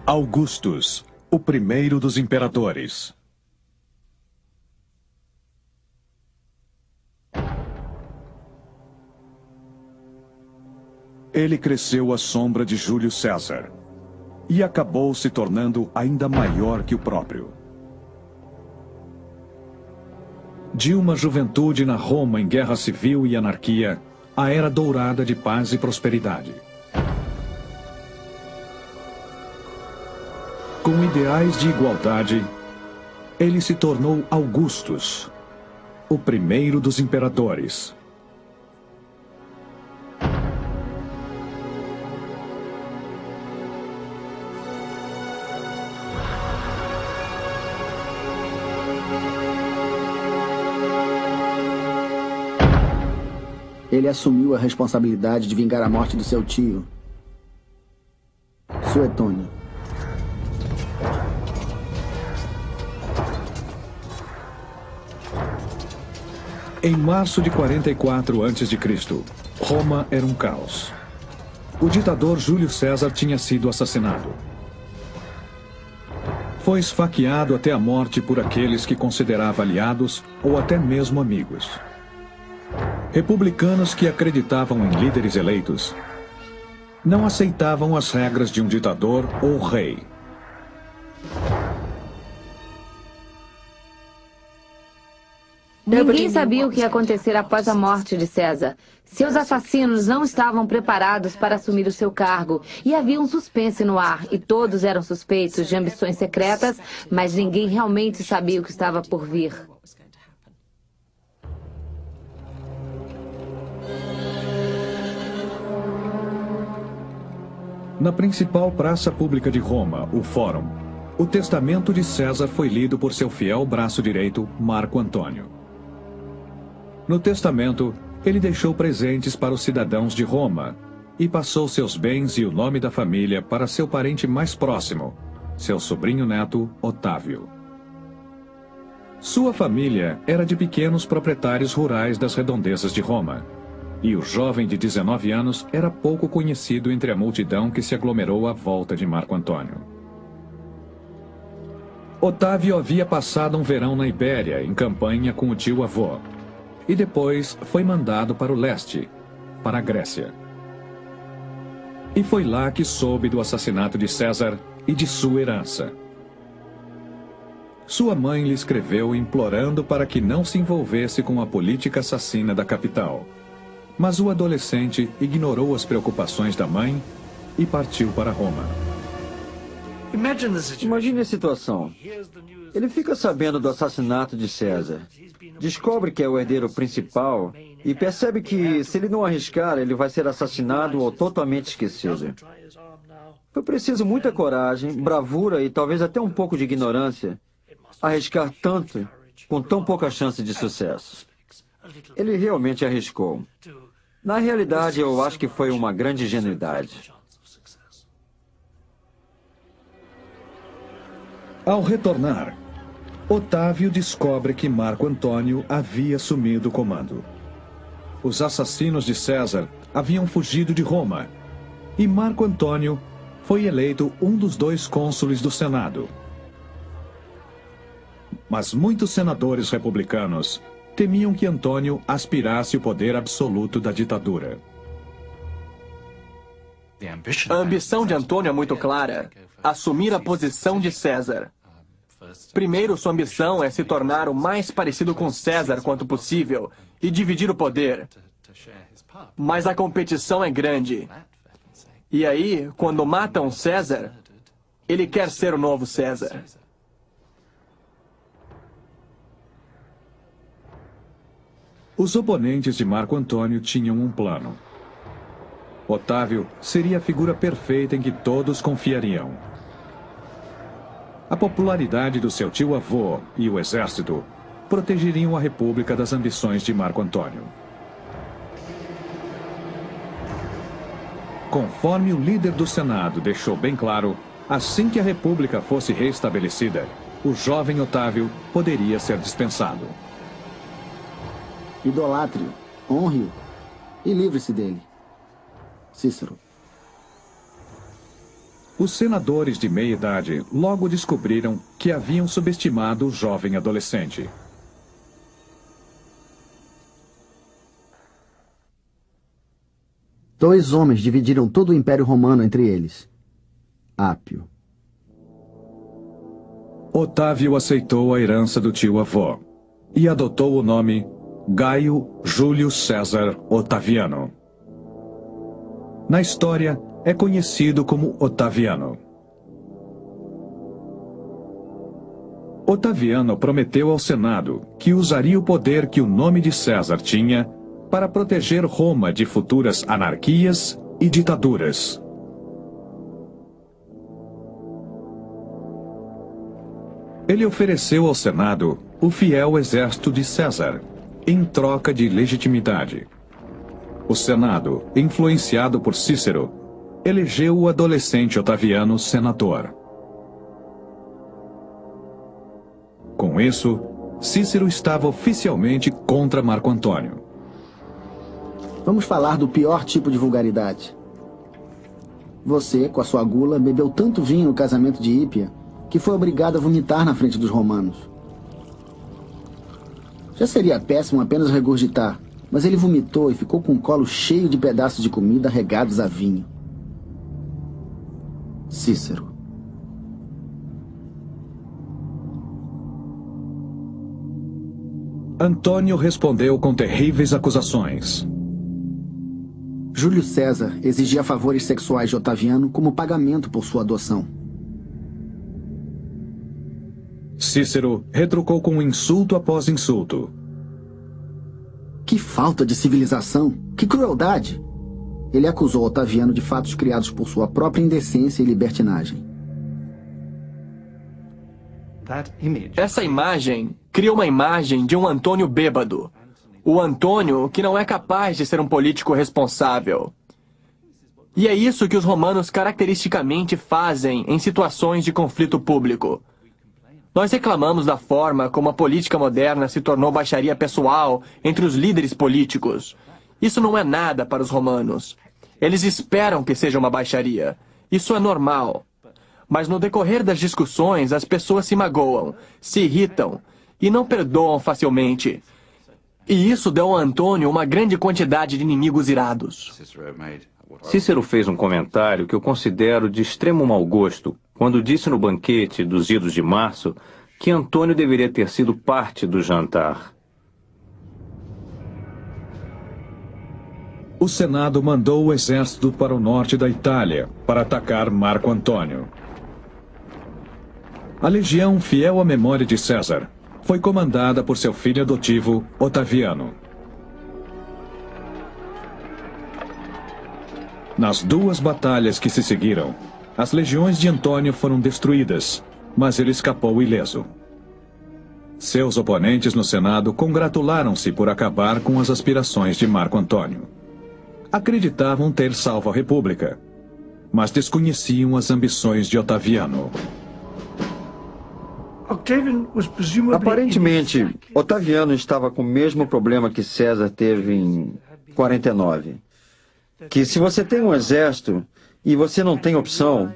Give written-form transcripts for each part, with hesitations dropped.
Augustus, o primeiro dos imperadores. Ele cresceu à sombra de Júlio César e acabou se tornando ainda maior que o próprio. De uma juventude na Roma em guerra civil e anarquia, a era dourada de paz e prosperidade. Com ideais de igualdade, ele se tornou Augustus, o primeiro dos imperadores. Ele assumiu a responsabilidade de vingar a morte do seu tio, Suetônio. Em março de 44 a.C., Roma era um caos. O ditador Júlio César tinha sido assassinado. Foi esfaqueado até a morte por aqueles que considerava aliados ou até mesmo amigos. Republicanos que acreditavam em líderes eleitos não aceitavam as regras de um ditador ou rei. Ninguém sabia o que ia acontecer após a morte de César. Seus assassinos não estavam preparados para assumir o seu cargo e havia um suspense no ar e todos eram suspeitos de ambições secretas, mas ninguém realmente sabia o que estava por vir. Na principal praça pública de Roma, o Fórum, o testamento de César foi lido por seu fiel braço direito, Marco Antônio. No testamento, ele deixou presentes para os cidadãos de Roma e passou seus bens e o nome da família para seu parente mais próximo, seu sobrinho neto, Otávio. Sua família era de pequenos proprietários rurais das redondezas de Roma. E o jovem de 19 anos era pouco conhecido entre a multidão que se aglomerou à volta de Marco Antônio. Otávio havia passado um verão na Ibéria, em campanha com o tio-avô, e depois foi mandado para o leste, para a Grécia. E foi lá que soube do assassinato de César e de sua herança. Sua mãe lhe escreveu implorando para que não se envolvesse com a política assassina da capital. Mas o adolescente ignorou as preocupações da mãe e partiu para Roma. Imagine a situação. Ele fica sabendo do assassinato de César, descobre que é o herdeiro principal e percebe que, se ele não arriscar, ele vai ser assassinado ou totalmente esquecido. Foi preciso muita coragem, bravura e talvez até um pouco de ignorância arriscar tanto com tão pouca chance de sucesso. Ele realmente arriscou. Na realidade, eu acho que foi uma grande ingenuidade. Ao retornar, Otávio descobre que Marco Antônio havia assumido o comando. Os assassinos de César haviam fugido de Roma e Marco Antônio foi eleito um dos 2 cônsules do Senado. Mas muitos senadores republicanos temiam que Antônio aspirasse o poder absoluto da ditadura. A ambição de Antônio é muito clara: assumir a posição de César. Primeiro, sua ambição é se tornar o mais parecido com César quanto possível e dividir o poder. Mas a competição é grande. E aí, quando matam César, ele quer ser o novo César. Os oponentes de Marco Antônio tinham um plano. Otávio seria a figura perfeita em que todos confiariam. A popularidade do seu tio-avô e o exército protegeriam a República das ambições de Marco Antônio. Conforme o líder do Senado deixou bem claro, assim que a República fosse restabelecida, o jovem Otávio poderia ser dispensado. Idolatre-o, honre-o e livre-se dele. Cícero. Os senadores de meia-idade logo descobriram que haviam subestimado o jovem adolescente. Dois homens dividiram todo o Império Romano entre eles. Ápio. Otávio aceitou a herança do tio-avô e adotou o nome Gaio Júlio César Otaviano. Na história, é conhecido como Otaviano. Otaviano prometeu ao Senado que usaria o poder que o nome de César tinha para proteger Roma de futuras anarquias e ditaduras. Ele ofereceu ao Senado o fiel exército de César, em troca de legitimidade. O Senado, influenciado por Cícero, elegeu o adolescente Otaviano senador. Com isso, Cícero estava oficialmente contra Marco Antônio. Vamos falar do pior tipo de vulgaridade. Você, com a sua gula, bebeu tanto vinho no casamento de Hípia que foi obrigado a vomitar na frente dos romanos. Já seria péssimo apenas regurgitar, mas ele vomitou e ficou com o colo cheio de pedaços de comida regados a vinho. Cícero. Antônio respondeu com terríveis acusações. Júlio César exigia favores sexuais de Otaviano como pagamento por sua adoção. Cícero retrucou com insulto após insulto. Que falta de civilização! Que crueldade! Ele acusou Otaviano de fatos criados por sua própria indecência e libertinagem. Essa imagem cria uma imagem de um Antônio bêbado. O Antônio que não é capaz de ser um político responsável. E é isso que os romanos caracteristicamente fazem em situações de conflito público. Nós reclamamos da forma como a política moderna se tornou baixaria pessoal entre os líderes políticos. Isso não é nada para os romanos. Eles esperam que seja uma baixaria. Isso é normal. Mas no decorrer das discussões, as pessoas se magoam, se irritam e não perdoam facilmente. E isso deu a Antônio uma grande quantidade de inimigos irados. Cícero fez um comentário que eu considero de extremo mau gosto, quando disse no banquete dos idos de março que Antônio deveria ter sido parte do jantar. O Senado mandou o exército para o norte da Itália para atacar Marco Antônio. A legião, fiel à memória de César, foi comandada por seu filho adotivo, Otaviano. Nas duas batalhas que se seguiram, as legiões de Antônio foram destruídas, mas ele escapou ileso. Seus oponentes no Senado congratularam-se por acabar com as aspirações de Marco Antônio. Acreditavam ter salvo a República, mas desconheciam as ambições de Otaviano. Aparentemente, Otaviano estava com o mesmo problema que César teve em 49. Que se você tem um exército e você não tem opção,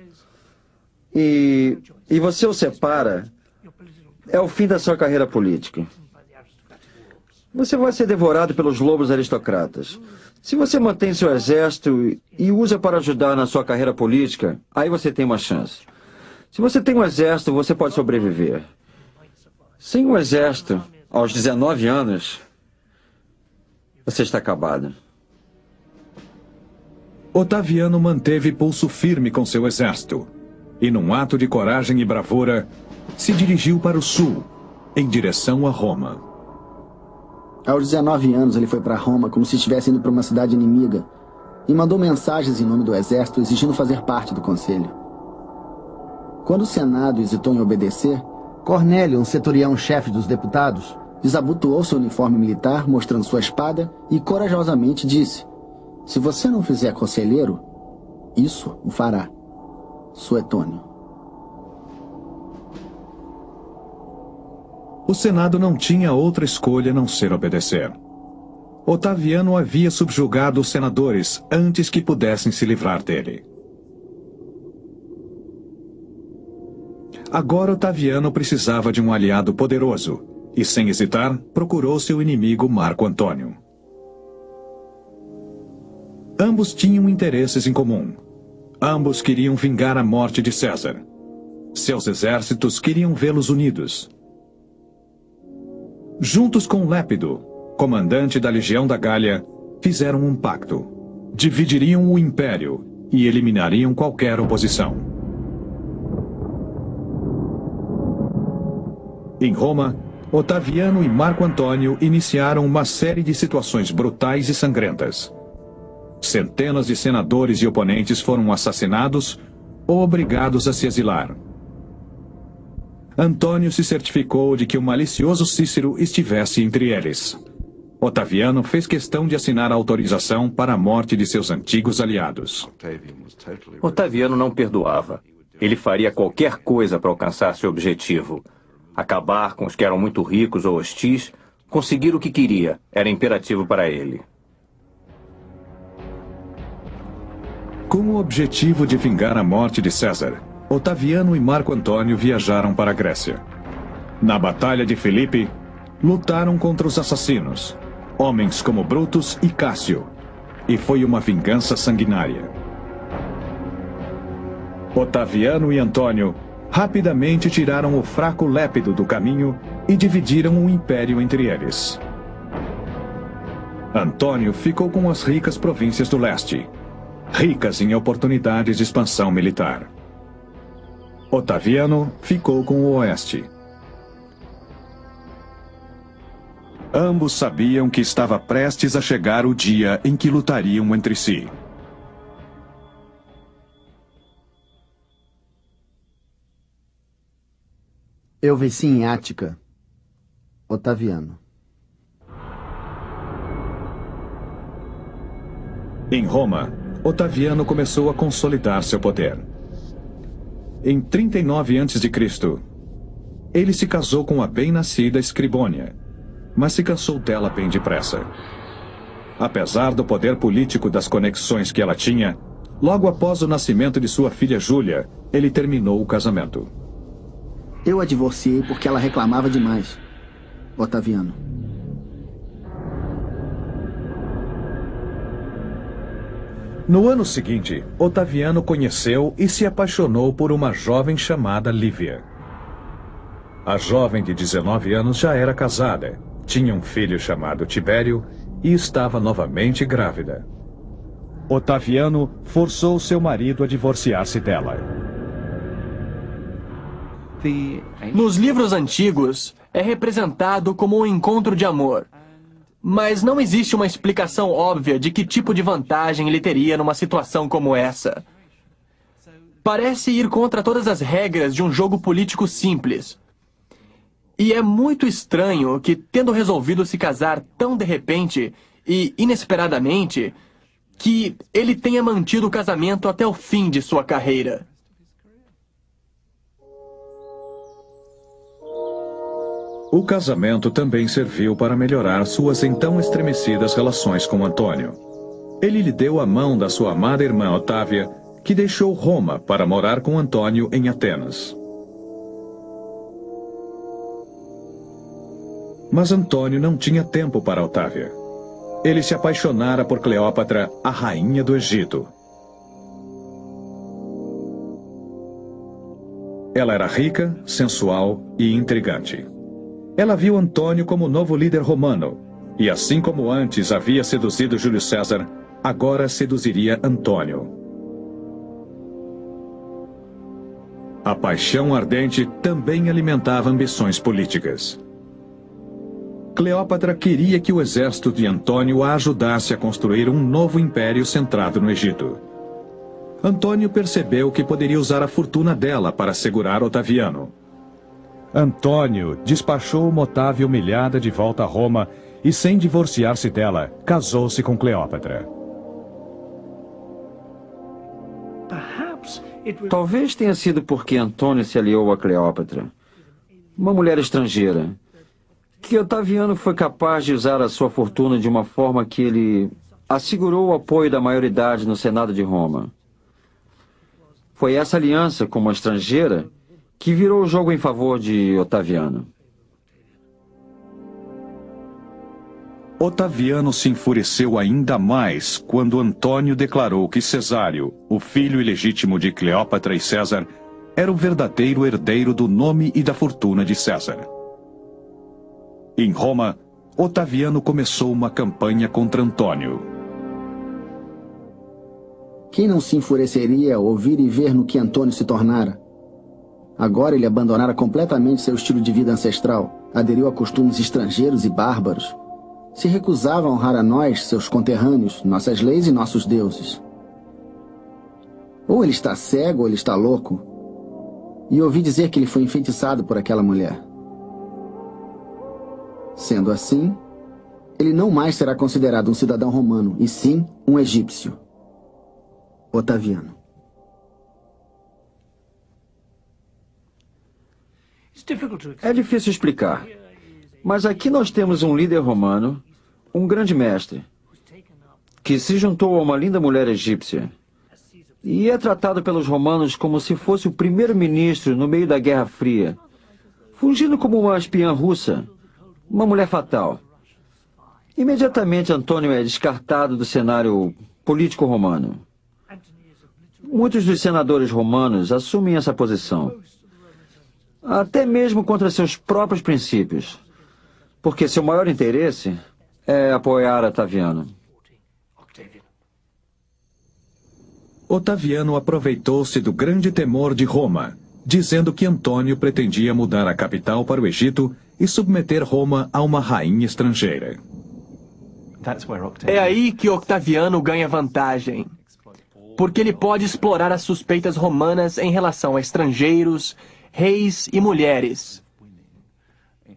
e você o separa, é o fim da sua carreira política. Você vai ser devorado pelos lobos aristocratas. Se você mantém seu exército e usa para ajudar na sua carreira política, aí você tem uma chance. Se você tem um exército, você pode sobreviver. Sem um exército, aos 19 anos, você está acabado. Otaviano manteve pulso firme com seu exército e, num ato de coragem e bravura, se dirigiu para o sul, em direção a Roma. Aos 19 anos, ele foi para Roma como se estivesse indo para uma cidade inimiga e mandou mensagens em nome do exército exigindo fazer parte do conselho. Quando o Senado hesitou em obedecer, Cornélio, um centurião-chefe dos deputados, desabotoou seu uniforme militar, mostrando sua espada, e corajosamente disse: "Se você não fizer conselheiro, isso o fará. Suetônio." O Senado não tinha outra escolha a não ser obedecer. Otaviano havia subjugado os senadores antes que pudessem se livrar dele. Agora Otaviano precisava de um aliado poderoso, e sem hesitar, procurou seu inimigo Marco Antônio. Ambos tinham interesses em comum. Ambos queriam vingar a morte de César. Seus exércitos queriam vê-los unidos. Juntos com Lépido, comandante da Legião da Gália, fizeram um pacto. Dividiriam o império e eliminariam qualquer oposição. Em Roma, Otaviano e Marco Antônio iniciaram uma série de situações brutais e sangrentas. Centenas de senadores e oponentes foram assassinados ou obrigados a se exilar. Antônio se certificou de que o malicioso Cícero estivesse entre eles. Otaviano fez questão de assinar a autorização para a morte de seus antigos aliados. Otaviano não perdoava. Ele faria qualquer coisa para alcançar seu objetivo. Acabar com os que eram muito ricos ou hostis, conseguir o que queria, era imperativo para ele. Com o objetivo de vingar a morte de César, Otaviano e Marco Antônio viajaram para a Grécia. Na Batalha de Filipe, lutaram contra os assassinos, homens como Brutus e Cássio, e foi uma vingança sanguinária. Otaviano e Antônio rapidamente tiraram o fraco Lépido do caminho e dividiram o império entre eles. Antônio ficou com as ricas províncias do leste, ricas em oportunidades de expansão militar. Otaviano ficou com o oeste. Ambos sabiam que estava prestes a chegar o dia em que lutariam entre si. Eu venci em Ática, Otaviano. Em Roma, Otaviano começou a consolidar seu poder. Em 39 a.C., ele se casou com a bem-nascida Escribônia, mas se cansou dela bem depressa. Apesar do poder político das conexões que ela tinha, logo após o nascimento de sua filha Júlia, ele terminou o casamento. Eu a divorciei porque ela reclamava demais, Otaviano. No ano seguinte, Otaviano conheceu e se apaixonou por uma jovem chamada Lívia. A jovem de 19 anos já era casada, tinha um filho chamado Tibério e estava novamente grávida. Otaviano forçou seu marido a divorciar-se dela. Nos livros antigos, é representado como um encontro de amor. Mas não existe uma explicação óbvia de que tipo de vantagem ele teria numa situação como essa. Parece ir contra todas as regras de um jogo político simples. E é muito estranho que, tendo resolvido se casar tão de repente e inesperadamente, que ele tenha mantido o casamento até o fim de sua carreira. O casamento também serviu para melhorar suas então estremecidas relações com Antônio. Ele lhe deu a mão da sua amada irmã Otávia, que deixou Roma para morar com Antônio em Atenas. Mas Antônio não tinha tempo para Otávia. Ele se apaixonara por Cleópatra, a rainha do Egito. Ela era rica, sensual e intrigante. Ela viu Antônio como novo líder romano, e assim como antes havia seduzido Júlio César, agora seduziria Antônio. A paixão ardente também alimentava ambições políticas. Cleópatra queria que o exército de Antônio a ajudasse a construir um novo império centrado no Egito. Antônio percebeu que poderia usar a fortuna dela para segurar Otaviano. Antônio despachou uma Otávia humilhada de volta a Roma e, sem divorciar-se dela, casou-se com Cleópatra. Talvez tenha sido porque Antônio se aliou a Cleópatra, uma mulher estrangeira, que Otaviano foi capaz de usar a sua fortuna de uma forma que ele assegurou o apoio da maioridade no Senado de Roma. Foi essa aliança com uma estrangeira que virou o jogo em favor de Otaviano. Otaviano se enfureceu ainda mais quando Antônio declarou que Cesário, o filho ilegítimo de Cleópatra e César, era o verdadeiro herdeiro do nome e da fortuna de César. Em Roma, Otaviano começou uma campanha contra Antônio. Quem não se enfureceria ao ouvir e ver no que Antônio se tornara? Agora ele abandonara completamente seu estilo de vida ancestral, aderiu a costumes estrangeiros e bárbaros, se recusava a honrar a nós, seus conterrâneos, nossas leis e nossos deuses. Ou ele está cego ou ele está louco. E ouvi dizer que ele foi enfeitiçado por aquela mulher. Sendo assim, ele não mais será considerado um cidadão romano, e sim um egípcio. Otaviano. É difícil explicar, mas aqui nós temos um líder romano, um grande mestre, que se juntou a uma linda mulher egípcia e é tratado pelos romanos como se fosse o primeiro-ministro no meio da Guerra Fria, fungindo como uma espiã russa, uma mulher fatal. Imediatamente Antônio é descartado do cenário político romano. Muitos dos senadores romanos assumem essa posição, até mesmo contra seus próprios princípios, porque seu maior interesse é apoiar Otaviano. Otaviano aproveitou-se do grande temor de Roma, dizendo que Antônio pretendia mudar a capital para o Egito e submeter Roma a uma rainha estrangeira. É aí que Octaviano ganha vantagem, porque ele pode explorar as suspeitas romanas em relação a estrangeiros, reis e mulheres,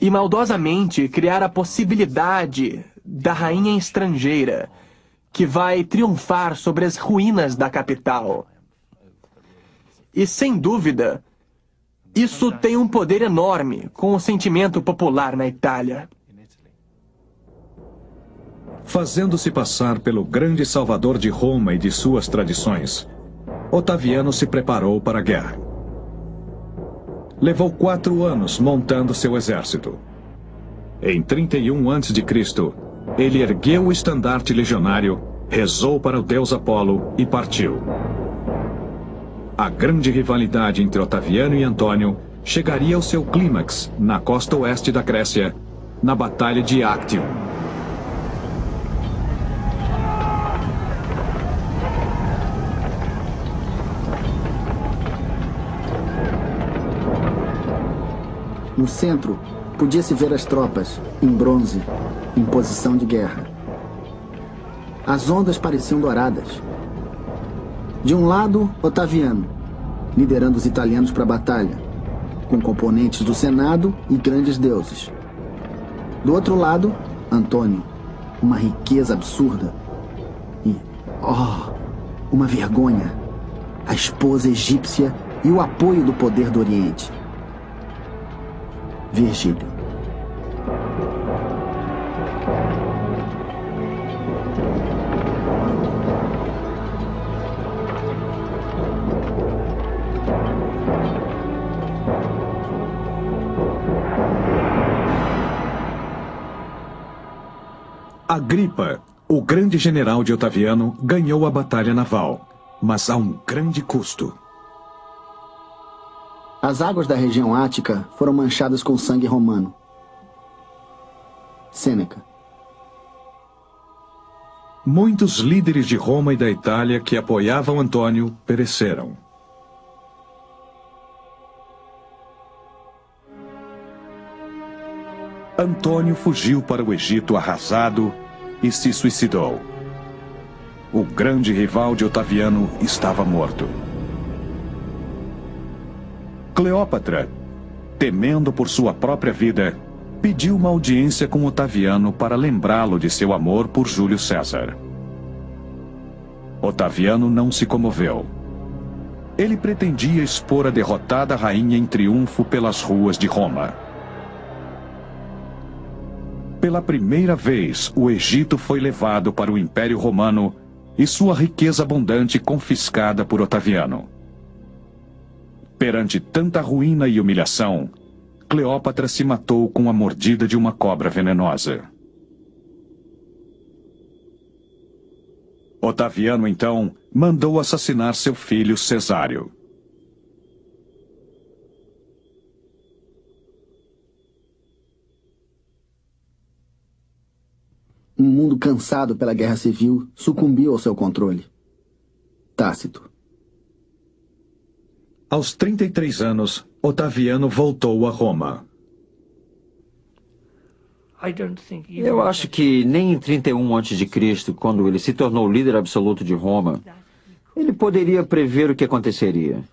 e maldosamente criar a possibilidade da rainha estrangeira, que vai triunfar sobre as ruínas da capital. E, sem dúvida, isso tem um poder enorme com o sentimento popular na Itália. Fazendo-se passar pelo grande salvador de Roma e de suas tradições, Otaviano se preparou para a guerra. Levou 4 anos montando seu exército. Em 31 a.C., ele ergueu o estandarte legionário, rezou para o deus Apolo e partiu. A grande rivalidade entre Otaviano e Antônio chegaria ao seu clímax na costa oeste da Grécia, na Batalha de Actium. No centro, podia-se ver as tropas, em bronze, em posição de guerra. As ondas pareciam douradas. De um lado, Otaviano, liderando os italianos para a batalha, com componentes do Senado e grandes deuses. Do outro lado, Antônio, uma riqueza absurda. E, uma vergonha, a esposa egípcia e o apoio do poder do Oriente. Virgílio. Agripa, o grande general de Otaviano, ganhou a batalha naval, mas a um grande custo. As águas da região ática foram manchadas com sangue romano. Sêneca. Muitos líderes de Roma e da Itália que apoiavam Antônio pereceram. Antônio fugiu para o Egito arrasado e se suicidou. O grande rival de Otaviano estava morto. Cleópatra, temendo por sua própria vida, pediu uma audiência com Otaviano para lembrá-lo de seu amor por Júlio César. Otaviano não se comoveu. Ele pretendia expor a derrotada rainha em triunfo pelas ruas de Roma. Pela primeira vez, o Egito foi levado para o Império Romano e sua riqueza abundante confiscada por Otaviano. Perante tanta ruína e humilhação, Cleópatra se matou com a mordida de uma cobra venenosa. Otaviano, então, mandou assassinar seu filho Cesário. Um mundo cansado pela guerra civil sucumbiu ao seu controle. Tácito. Aos 33 anos, Otaviano voltou a Roma. Eu acho que nem em 31 a.C., quando ele se tornou líder absoluto de Roma, ele poderia prever o que aconteceria.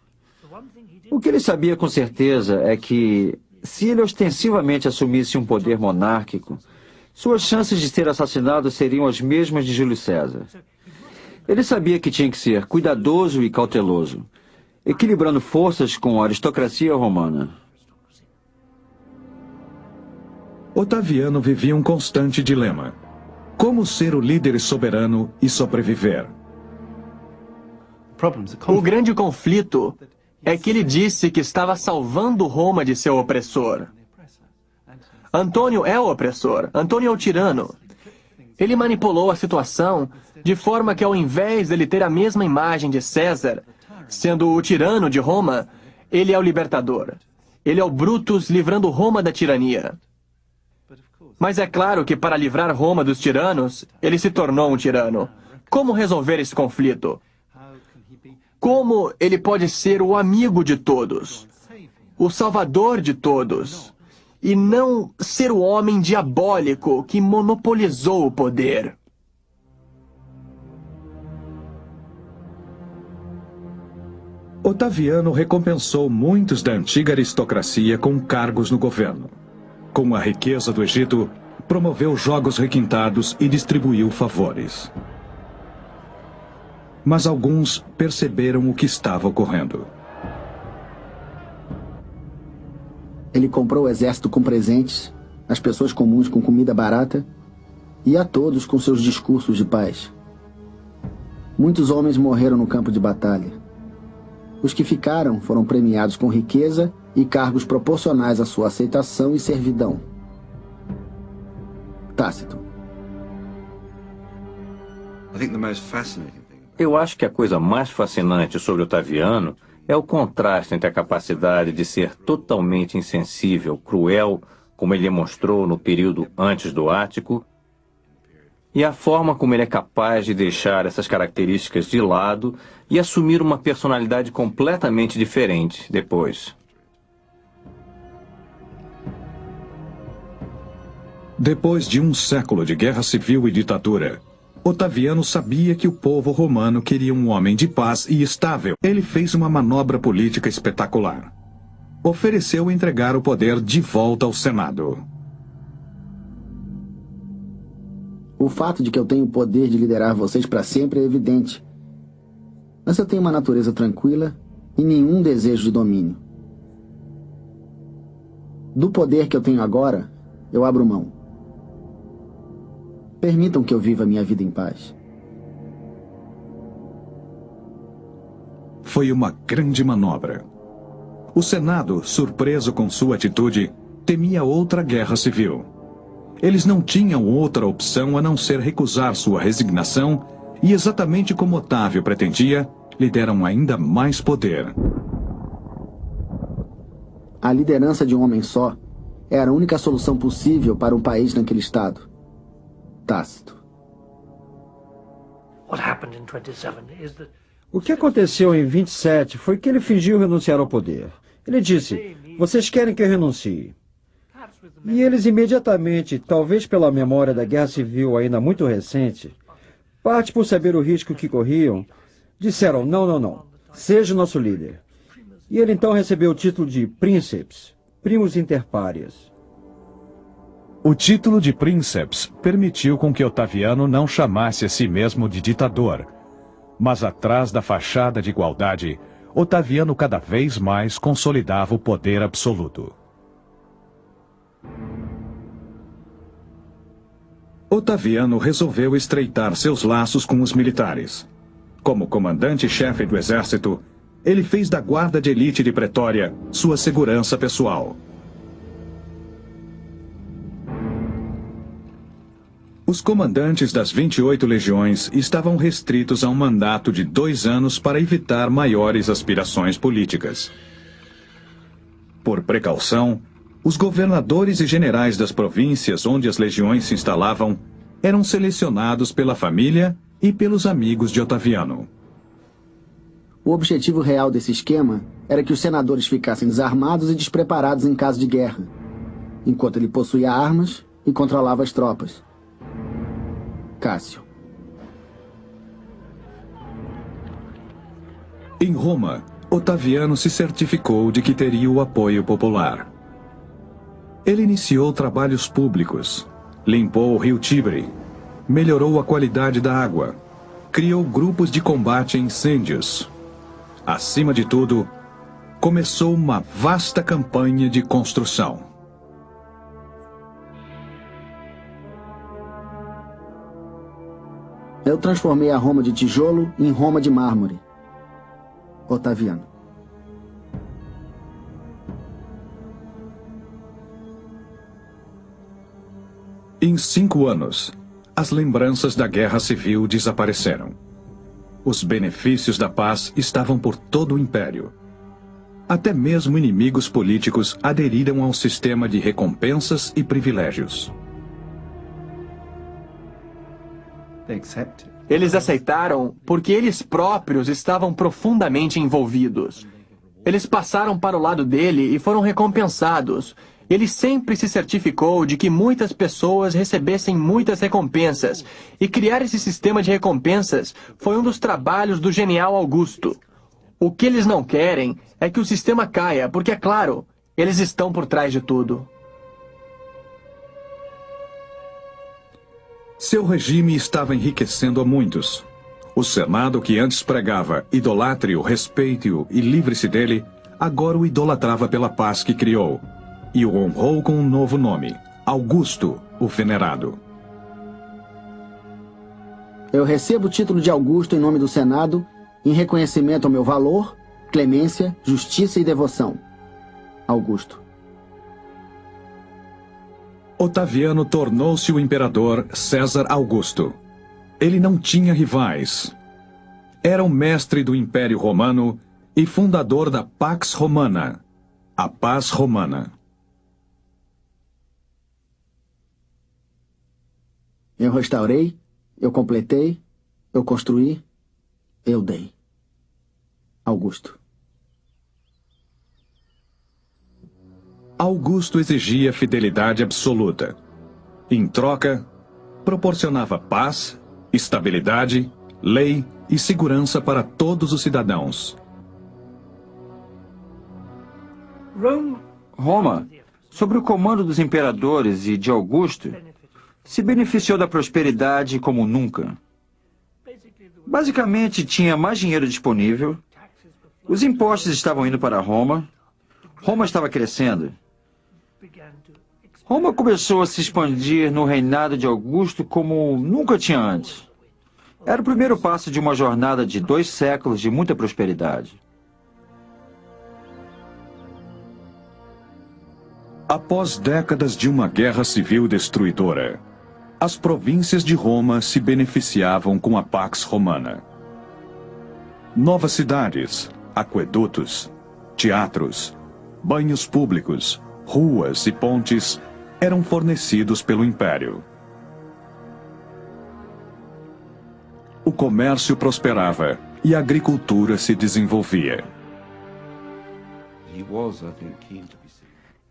O que ele sabia com certeza é que, se ele ostensivamente assumisse um poder monárquico, suas chances de ser assassinado seriam as mesmas de Júlio César. Ele sabia que tinha que ser cuidadoso e cauteloso, equilibrando forças com a aristocracia romana. Otaviano vivia um constante dilema: como ser o líder soberano e sobreviver? O grande conflito é que ele disse que estava salvando Roma de seu opressor. Antônio é o opressor, Antônio é o tirano. Ele manipulou a situação de forma que, ao invés dele ter a mesma imagem de César, sendo o tirano de Roma, ele é o libertador. Ele é o Brutus livrando Roma da tirania. Mas é claro que, para livrar Roma dos tiranos, ele se tornou um tirano. Como resolver esse conflito? Como ele pode ser o amigo de todos, o salvador de todos, e não ser o homem diabólico que monopolizou o poder? Otaviano recompensou muitos da antiga aristocracia com cargos no governo. Com a riqueza do Egito, promoveu jogos requintados e distribuiu favores. Mas alguns perceberam o que estava ocorrendo. Ele comprou o exército com presentes, as pessoas comuns com comida barata e a todos com seus discursos de paz. Muitos homens morreram no campo de batalha. Os que ficaram foram premiados com riqueza e cargos proporcionais à sua aceitação e servidão. Tácito. Eu acho que a coisa mais fascinante sobre Otaviano é o contraste entre a capacidade de ser totalmente insensível, cruel, como ele demonstrou no período antes do Ático, e a forma como ele é capaz de deixar essas características de lado e assumir uma personalidade completamente diferente depois. Depois de um século de guerra civil e ditadura, Otaviano sabia que o povo romano queria um homem de paz e estável. Ele fez uma manobra política espetacular. Ofereceu entregar o poder de volta ao Senado. O fato de que eu tenho o poder de liderar vocês para sempre é evidente. Mas eu tenho uma natureza tranquila e nenhum desejo de domínio. Do poder que eu tenho agora, eu abro mão. Permitam que eu viva minha vida em paz. Foi uma grande manobra. O Senado, surpreso com sua atitude, temia outra guerra civil. Eles não tinham outra opção a não ser recusar sua resignação e, exatamente como Otávio pretendia, lhe deram ainda mais poder. A liderança de um homem só era a única solução possível para um país naquele estado. Tácito. O que aconteceu em 27 foi que ele fingiu renunciar ao poder. Ele disse: "Vocês querem que eu renuncie?" E eles imediatamente, talvez pela memória da guerra civil ainda muito recente, parte por saber o risco que corriam, disseram: não, seja o nosso líder. E ele então recebeu o título de Princeps, Primus Inter Pares. O título de Princeps permitiu com que Otaviano não chamasse a si mesmo de ditador. Mas atrás da fachada de igualdade, Otaviano cada vez mais consolidava o poder absoluto. Otaviano resolveu estreitar seus laços com os militares. Como comandante-chefe do exército, ele fez da guarda de elite de Pretória sua segurança pessoal. Os comandantes das 28 legiões estavam restritos a um mandato de 2 anos para evitar maiores aspirações políticas. Por precaução, os governadores e generais das províncias onde as legiões se instalavam eram selecionados pela família e pelos amigos de Otaviano. O objetivo real desse esquema era que os senadores ficassem desarmados e despreparados em caso de guerra, enquanto ele possuía armas e controlava as tropas. Cássio. Em Roma, Otaviano se certificou de que teria o apoio popular. Ele iniciou trabalhos públicos, limpou o rio Tibre, melhorou a qualidade da água, criou grupos de combate a incêndios. Acima de tudo, começou uma vasta campanha de construção. Eu transformei a Roma de tijolo em Roma de mármore. Otaviano. Em 5 anos, as lembranças da guerra civil desapareceram. Os benefícios da paz estavam por todo o império. Até mesmo inimigos políticos aderiram ao sistema de recompensas e privilégios. Eles aceitaram porque eles próprios estavam profundamente envolvidos. Eles passaram para o lado dele e foram recompensados. Ele sempre se certificou de que muitas pessoas recebessem muitas recompensas. E criar esse sistema de recompensas foi um dos trabalhos do genial Augusto. O que eles não querem é que o sistema caia, porque, é claro, eles estão por trás de tudo. Seu regime estava enriquecendo a muitos. O Senado, que antes pregava idolatre-o, respeite-o e livre-se dele, agora o idolatrava pela paz que criou, e o honrou com um novo nome, Augusto, o Venerado. Eu recebo o título de Augusto em nome do Senado, em reconhecimento ao meu valor, clemência, justiça e devoção. Augusto. Otaviano tornou-se o imperador César Augusto. Ele não tinha rivais. Era o mestre do Império Romano e fundador da Pax Romana, a paz romana. Eu restaurei, eu completei, eu construí, eu dei. Augusto. Augusto exigia fidelidade absoluta. Em troca, proporcionava paz, estabilidade, lei e segurança para todos os cidadãos. Roma, sob o comando dos imperadores e de Augusto, se beneficiou da prosperidade como nunca. Basicamente, tinha mais dinheiro disponível, os impostos estavam indo para Roma, Roma estava crescendo. Roma começou a se expandir no reinado de Augusto como nunca tinha antes. Era o primeiro passo de uma jornada de 2 séculos de muita prosperidade. Após décadas de uma guerra civil destruidora, as províncias de Roma se beneficiavam com a Pax Romana. Novas cidades, aquedutos, teatros, banhos públicos, ruas e pontes eram fornecidos pelo Império. O comércio prosperava e a agricultura se desenvolvia.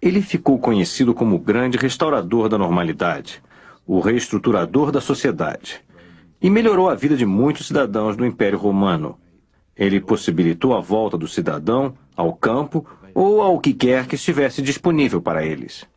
Ele ficou conhecido como o grande restaurador da normalidade, o reestruturador da sociedade, e melhorou a vida de muitos cidadãos do Império Romano. Ele possibilitou a volta do cidadão ao campo ou ao que quer que estivesse disponível para eles.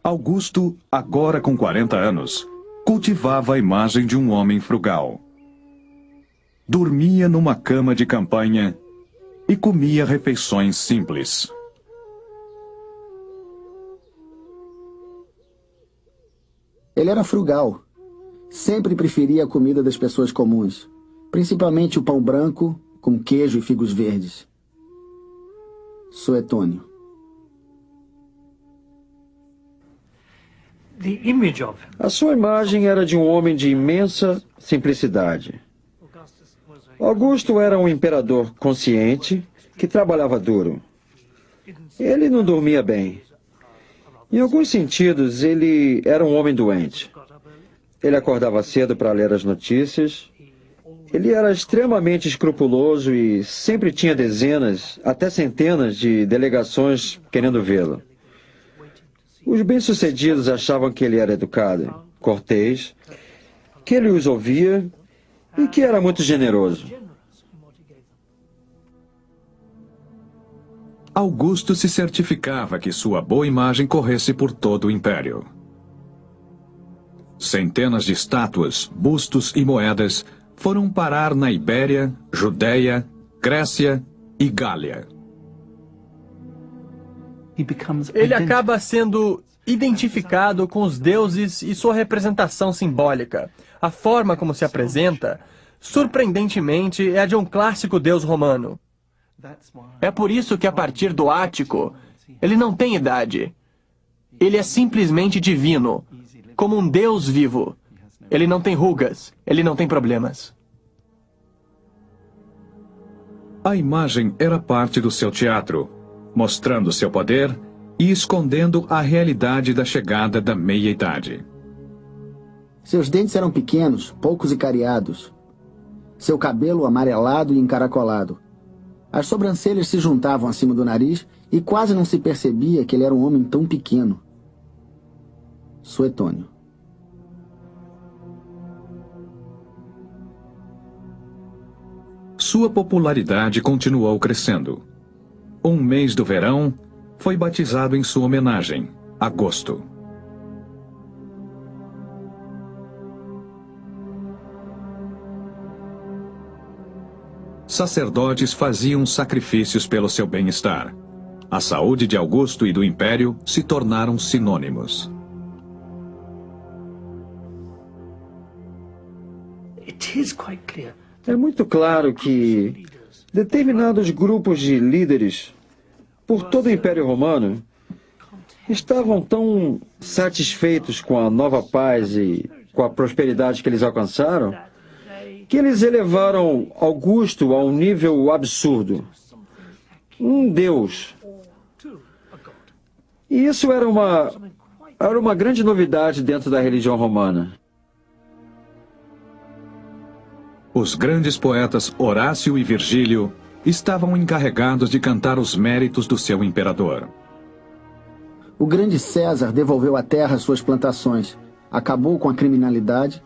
Augusto, agora com 40 anos, cultivava a imagem de um homem frugal. dormia numa cama de campanha e comia refeições simples. Ele era frugal. Sempre preferia a comida das pessoas comuns, principalmente o pão branco com queijo e figos verdes. Suetônio. A sua imagem era de um homem de imensa simplicidade. Augusto era um imperador consciente que trabalhava duro. Ele não dormia bem. Em alguns sentidos, ele era um homem doente. Ele acordava cedo para ler as notícias. Ele era extremamente escrupuloso e sempre tinha dezenas, até centenas de delegações querendo vê-lo. Os bem-sucedidos achavam que ele era educado, cortês, que ele os ouvia e que era muito generoso. Augusto se certificava que sua boa imagem corresse por todo o império. Centenas de estátuas, bustos e moedas foram parar na Ibéria, Judéia, Grécia e Gália. Ele acaba sendo identificado com os deuses e sua representação simbólica. A forma como se apresenta, surpreendentemente, é a de um clássico deus romano. É por isso que, a partir do Ático, ele não tem idade. Ele é simplesmente divino, como um deus vivo. Ele não tem rugas, ele não tem problemas. A imagem era parte do seu teatro, mostrando seu poder e escondendo a realidade da chegada da meia-idade. Seus dentes eram pequenos, poucos e cariados. Seu cabelo amarelado e encaracolado. As sobrancelhas se juntavam acima do nariz e quase não se percebia que ele era um homem tão pequeno. Suetônio. Sua popularidade continuou crescendo. Um mês do verão foi batizado em sua homenagem, agosto. Sacerdotes faziam sacrifícios pelo seu bem-estar. A saúde de Augusto e do Império se tornaram sinônimos. É muito claro que determinados grupos de líderes por todo o Império Romano estavam tão satisfeitos com a nova paz e com a prosperidade que eles alcançaram, que eles elevaram Augusto a um nível absurdo. Um deus. E isso era uma grande novidade dentro da religião romana. Os grandes poetas Horácio e Virgílio estavam encarregados de cantar os méritos do seu imperador. O grande César devolveu à terra suas plantações, acabou com a criminalidade,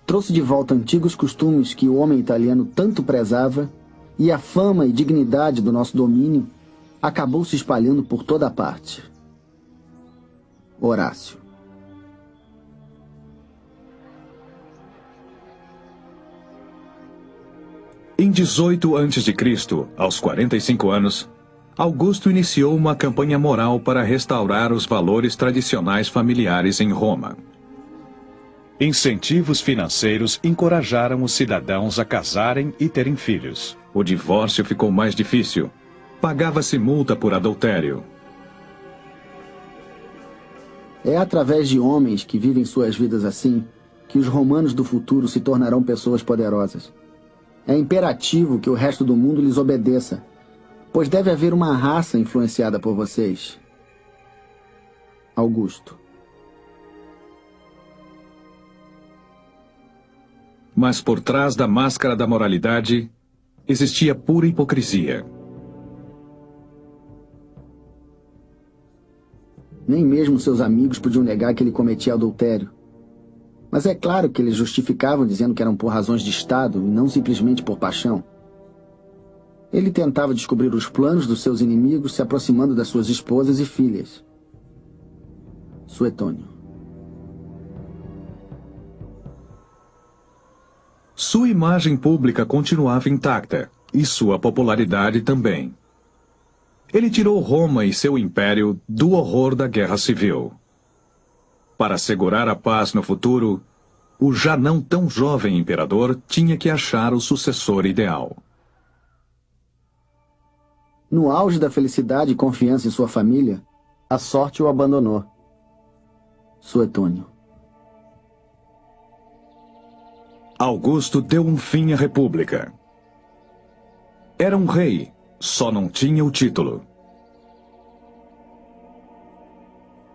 trouxe de volta antigos costumes que o homem italiano tanto prezava, e a fama e dignidade do nosso domínio acabou se espalhando por toda parte. Horácio. Em 18 a.C., aos 45 anos, Augusto iniciou uma campanha moral para restaurar os valores tradicionais familiares em Roma. Incentivos financeiros encorajaram os cidadãos a casarem e terem filhos. O divórcio ficou mais difícil. Pagava-se multa por adultério. É através de homens que vivem suas vidas assim que os romanos do futuro se tornarão pessoas poderosas. É imperativo que o resto do mundo lhes obedeça, pois deve haver uma raça influenciada por vocês. Augusto. Mas por trás da máscara da moralidade, existia pura hipocrisia. Nem mesmo seus amigos podiam negar que ele cometia adultério. Mas é claro que eles justificavam dizendo que eram por razões de Estado e não simplesmente por paixão. Ele tentava descobrir os planos dos seus inimigos se aproximando das suas esposas e filhas. Suetônio. Sua imagem pública continuava intacta, e sua popularidade também. Ele tirou Roma e seu império do horror da guerra civil. Para assegurar a paz no futuro, o já não tão jovem imperador tinha que achar o sucessor ideal. No auge da felicidade e confiança em sua família, a sorte o abandonou. Suetônio. Augusto deu um fim à república. Era um rei, só não tinha o título.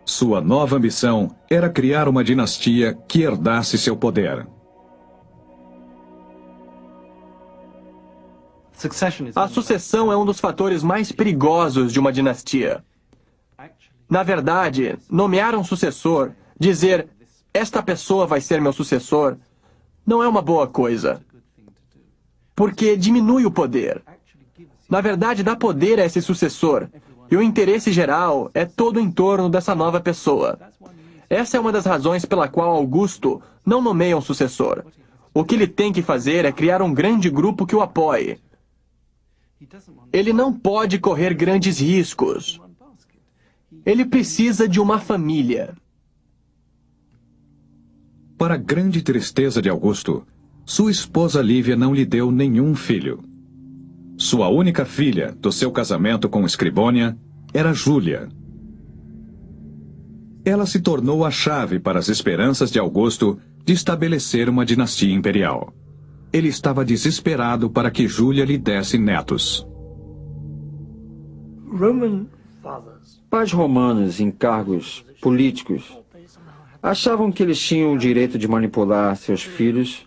Sua nova missão era criar uma dinastia que herdasse seu poder. A sucessão é um dos fatores mais perigosos de uma dinastia. Na verdade, nomear um sucessor, dizer, esta pessoa vai ser meu sucessor, não é uma boa coisa. Porque diminui o poder. Na verdade, dá poder a esse sucessor. E o interesse geral é todo em torno dessa nova pessoa. Essa é uma das razões pela qual Augusto não nomeia um sucessor. O que ele tem que fazer é criar um grande grupo que o apoie. Ele não pode correr grandes riscos. Ele precisa de uma família. Para a grande tristeza de Augusto, sua esposa Lívia não lhe deu nenhum filho. Sua única filha, do seu casamento com Escribônia, era Júlia. Ela se tornou a chave para as esperanças de Augusto de estabelecer uma dinastia imperial. Ele estava desesperado para que Júlia lhe desse netos. Pais romanos em cargos políticos achavam que eles tinham o direito de manipular seus filhos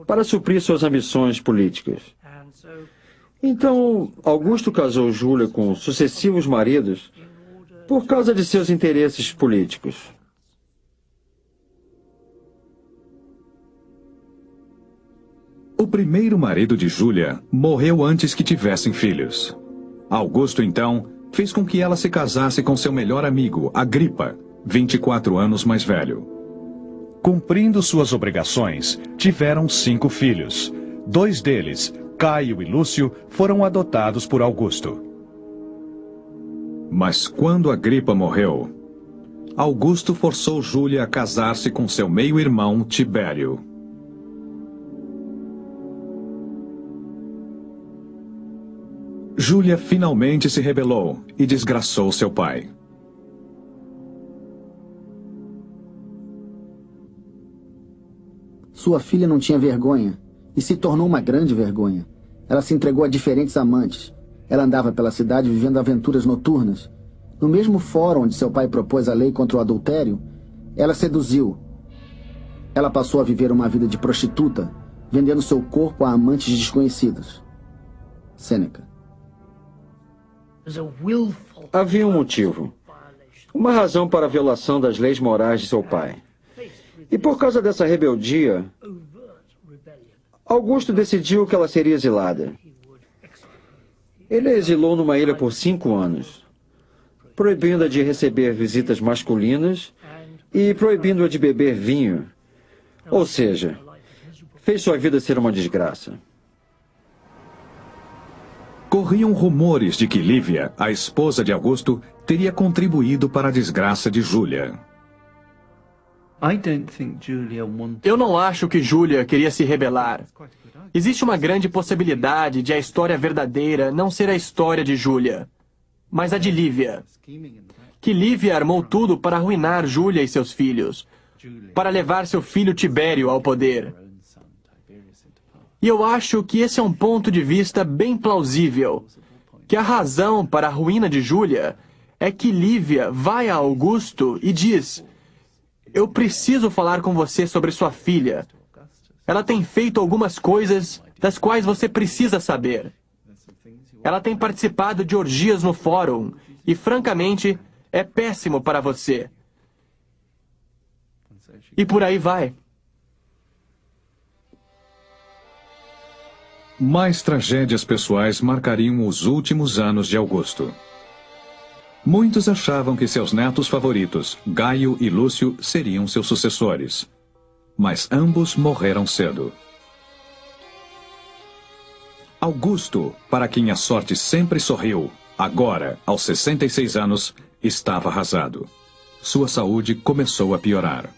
para suprir suas ambições políticas. Então, Augusto casou Júlia com sucessivos maridos por causa de seus interesses políticos. O primeiro marido de Júlia morreu antes que tivessem filhos. Augusto, então, fez com que ela se casasse com seu melhor amigo, Agripa, 24 anos mais velho. Cumprindo suas obrigações, tiveram 5 filhos. 2 deles, Caio e Lúcio, foram adotados por Augusto. Mas quando Agripa morreu, Augusto forçou Júlia a casar-se com seu meio-irmão Tibério. Júlia finalmente se rebelou e desgraçou seu pai. Sua filha não tinha vergonha e se tornou uma grande vergonha. Ela se entregou a diferentes amantes. Ela andava pela cidade vivendo aventuras noturnas. No mesmo fórum onde seu pai propôs a lei contra o adultério, ela seduziu. Ela passou a viver uma vida de prostituta, vendendo seu corpo a amantes desconhecidos. Sêneca. Havia um motivo. Uma razão para a violação das leis morais de seu pai. E por causa dessa rebeldia, Augusto decidiu que ela seria exilada. Ele a exilou numa ilha por 5 anos, proibindo-a de receber visitas masculinas e proibindo-a de beber vinho. Ou seja, fez sua vida ser uma desgraça. Corriam rumores de que Lívia, a esposa de Augusto, teria contribuído para a desgraça de Júlia. Eu não acho que Júlia queria se rebelar. Existe uma grande possibilidade de a história verdadeira não ser a história de Júlia, mas a de Lívia. Que Lívia armou tudo para arruinar Júlia e seus filhos, para levar seu filho Tibério ao poder. E eu acho que esse é um ponto de vista bem plausível, que a razão para a ruína de Júlia é que Lívia vai a Augusto e diz: eu preciso falar com você sobre sua filha. Ela tem feito algumas coisas das quais você precisa saber. Ela tem participado de orgias no fórum e, francamente, é péssimo para você. E por aí vai. Mais tragédias pessoais marcariam os últimos anos de Augusto. Muitos achavam que seus netos favoritos, Gaio e Lúcio, seriam seus sucessores. Mas ambos morreram cedo. Augusto, para quem a sorte sempre sorriu, agora, aos 66 anos, estava arrasado. Sua saúde começou a piorar.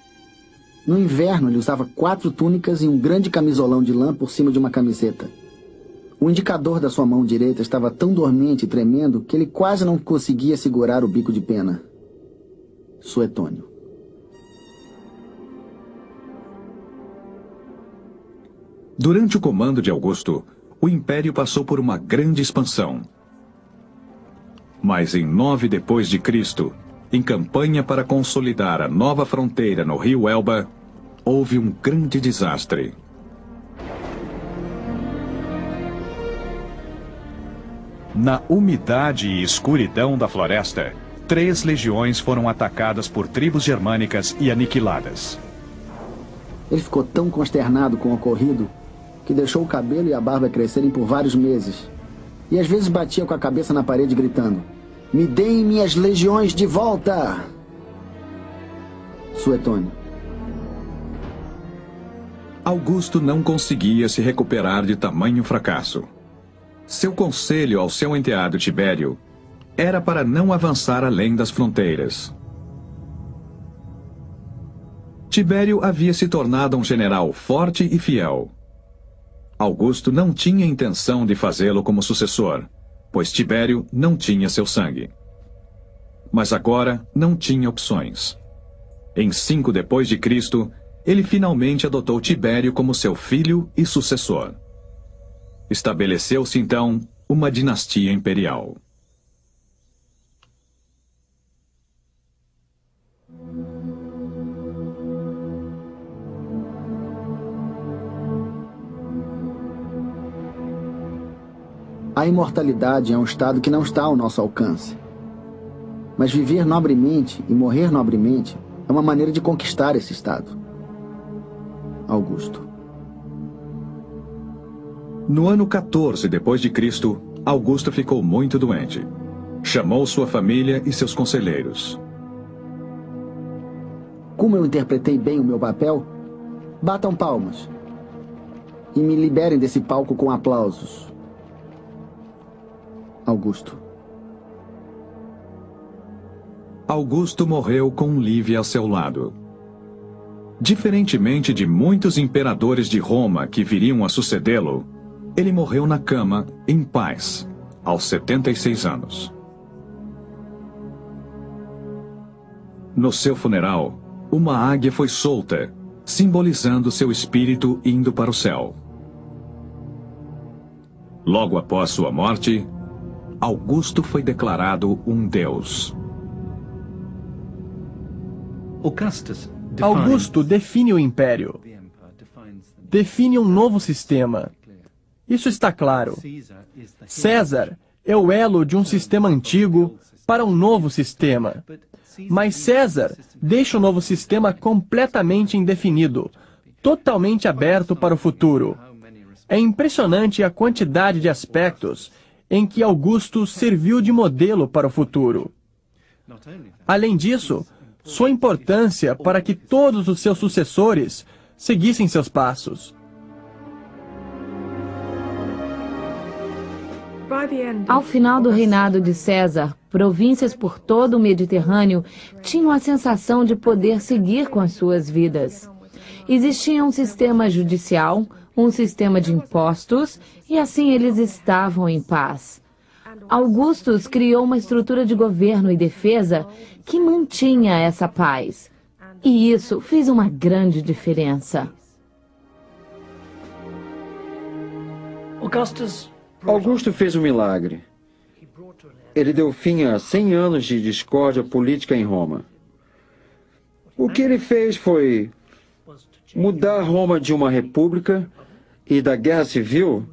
No inverno, ele usava 4 túnicas e um grande camisolão de lã por cima de uma camiseta. O indicador da sua mão direita estava tão dormente e tremendo que ele quase não conseguia segurar o bico de pena. Suetônio. Durante o comando de Augusto, o Império passou por uma grande expansão. Mas em 9 depois de Cristo, em campanha para consolidar a nova fronteira no rio Elba, houve um grande desastre. Na umidade e escuridão da floresta, 3 legiões foram atacadas por tribos germânicas e aniquiladas. Ele ficou tão consternado com o ocorrido que deixou o cabelo e a barba crescerem por vários meses. E às vezes batia com a cabeça na parede gritando: "Me deem minhas legiões de volta!" Suetônio. Augusto não conseguia se recuperar de tamanho fracasso. Seu conselho ao seu enteado Tibério era para não avançar além das fronteiras. Tibério havia se tornado um general forte e fiel. Augusto não tinha intenção de fazê-lo como sucessor, pois Tibério não tinha seu sangue. Mas agora não tinha opções. Em 5 depois de Cristo, ele finalmente adotou Tibério como seu filho e sucessor. Estabeleceu-se então uma dinastia imperial. A imortalidade é um estado que não está ao nosso alcance. Mas viver nobremente e morrer nobremente é uma maneira de conquistar esse estado. Augusto. No ano 14 depois de Cristo, Augusto ficou muito doente. Chamou sua família e seus conselheiros. Como eu interpretei bem o meu papel, batam palmas e me liberem desse palco com aplausos. Augusto. Augusto morreu com Lívia ao seu lado. Diferentemente de muitos imperadores de Roma que viriam a sucedê-lo, ele morreu na cama, em paz, aos 76 anos. No seu funeral, uma águia foi solta, simbolizando seu espírito indo para o céu. Logo após sua morte, Augusto foi declarado um deus. Augusto define o império. Define um novo sistema. Isso está claro. César é o elo de um sistema antigo para um novo sistema. Mas César deixa o novo sistema completamente indefinido, totalmente aberto para o futuro. É impressionante a quantidade de aspectos em que Augusto serviu de modelo para o futuro. Além disso, sua importância para que todos os seus sucessores seguissem seus passos. Ao final do reinado de César, províncias por todo o Mediterrâneo tinham a sensação de poder seguir com as suas vidas. Existia um sistema judicial, um sistema de impostos, e assim eles estavam em paz. Augustus criou uma estrutura de governo e defesa que mantinha essa paz. E isso fez uma grande diferença. Augusto fez um milagre. Ele deu fim a 100 anos de discórdia política em Roma. O que ele fez foi mudar Roma de uma república e da guerra civil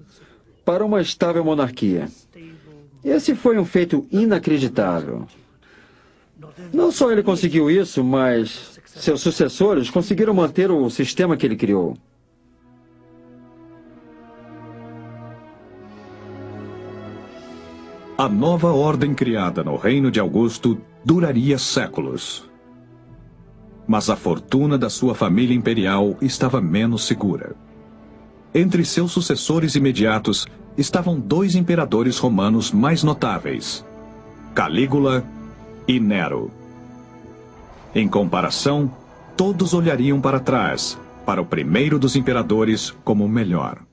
para uma estável monarquia. Esse foi um feito inacreditável. Não só ele conseguiu isso, mas seus sucessores conseguiram manter o sistema que ele criou. A nova ordem criada no reino de Augusto duraria séculos. Mas a fortuna da sua família imperial estava menos segura. Entre seus sucessores imediatos estavam dois imperadores romanos mais notáveis, Calígula e Nero. Em comparação, todos olhariam para trás, para o primeiro dos imperadores como o melhor.